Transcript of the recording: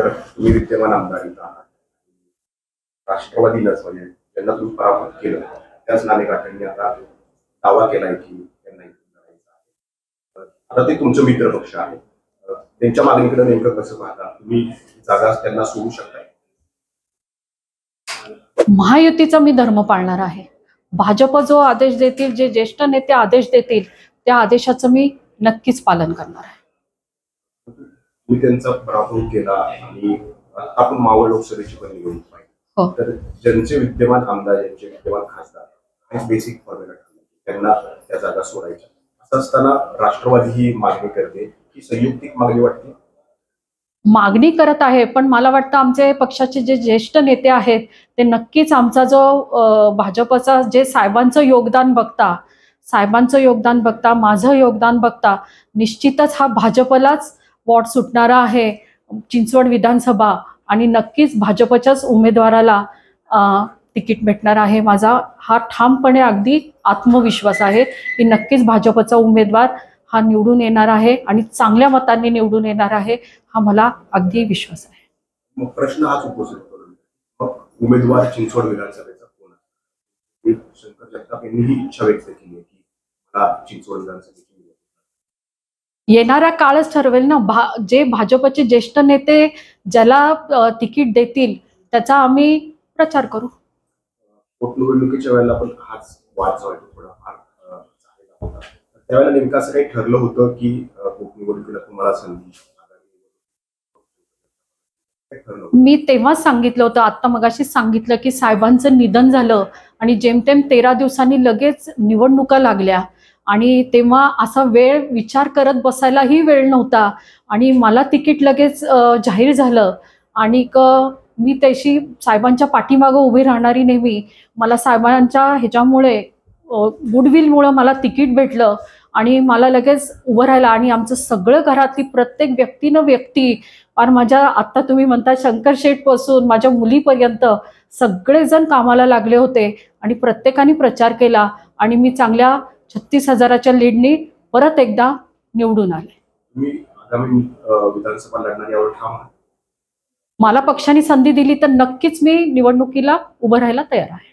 तर तुम्ही विद्यमान आमदार आहात, राष्ट्रवादीलाच म्हणजे ज्यांना तुम्ही पराभूत केलं त्याच नाणेकाठांनी आता दावा केलाय की त्यांना इथून लढायचं आहे. आता ते तुमचं मित्र पक्ष आहे, त्यांच्या मागणीकडे नेमकं कसं पाहता तुम्ही? जागा त्यांना सोडू शकताय? महायुतीचा मी धर्म पाळणार आहे. भाजप जो आदेश देतील, जे ज्येष्ठ नेते आदेश देतील, त्या आदेशाचं मी नक्कीच पालन करणार आहे. तुम्ही त्यांचा पराभव केला आणि आपण मावळ लोकसभेची पण निवडणूक पाहिजे, तर ज्यांचे विद्यमान आमदार, ज्यांचे विद्यमान खासदार हे बेसिक फॉर्म्युला त्यांना त्या जागा सोडायच्या, असं असताना राष्ट्रवादी ही मागणी करते, ही संयुक्तिक मागणी वाटते? मागणी करत आहे, पण मला वाटतं आमचे पक्षाचे जे ज्येष्ठ नेते आहेत ते नक्कीच आमचा जो भाजपचा जे साहेबांचं योगदान बघता, माझं योगदान बघता निश्चितच हा भाजपलाच वॉट सुटणारा आहे चिंचवड विधानसभा, आणि नक्कीच भाजपच्याच उमेदवाराला तिकीट भेटणार आहे. माझा हा ठामपणे अगदी आत्मविश्वास आहे की नक्कीच भाजपचा उमेदवार हा निवडून येणार आहे आणि चांगल्या मतांनी निवडून येणार आहे, हा मला अगदी विश्वास आहे. मग प्रश्न हाच उपस्थित करून उमेदवार चिंचवड विधानसभेचा कोण आहे? शंकर जगताप यांनी ही इच्छा व्यक्त केली आहे की मला चिंचवड विधानसभेची येणारा काळच ठरवेल ना. जे भाजपचे ज्येष्ठ नेते ज्याला तिकीट देतील त्याचा आम्ही प्रचार करू. पोटनिवडणुकीच्या वेळेला पण हाच वाद जो आहे थोडाफार झालेला होता, त्यावेळेला नेमकं असं काही ठरलं होतं की पोटनिवडणुकीला तुम्हाला संधी? मी तेव्हाच सांगितलं होतं, आता मगाशीच सांगितलं की साहेबांचं निधन झालं आणि जेमतेम 13 दिवसांनी लगेच निवडणुका लागल्या आणि तेव्हा असा विचार करत बसायलाही वेळ नव्हता आणि मला तिकीट लगेच जाहीर झालं आणि मी तशी साहेबांच्या पाठीमागं उभी राहणारी नेहमी. मला साहेबांच्या ह्याच्यामुळे गुडविलमुळं मला तिकीट भेटलं आणि मला लगेच उभं राहिलं आणि आमचं सगळं घरातली प्रत्येक व्यक्ती आणि माझ्या आत्ता तुम्ही म्हणता शंकर शेठपासून माझ्या मुलीपर्यंत सगळेजण कामाला लागले होते आणि प्रत्येकाने प्रचार केला आणि मी चांगल्या 36,000च्या लीडनी परत एकदा निवडून आले. तुम्ही आगामी विधानसभा लढणार यावर ठाम आहात? मला पक्षाने संधी दिली तर नक्कीच मी निवडणुकीला उभं राहायला तयार आहे.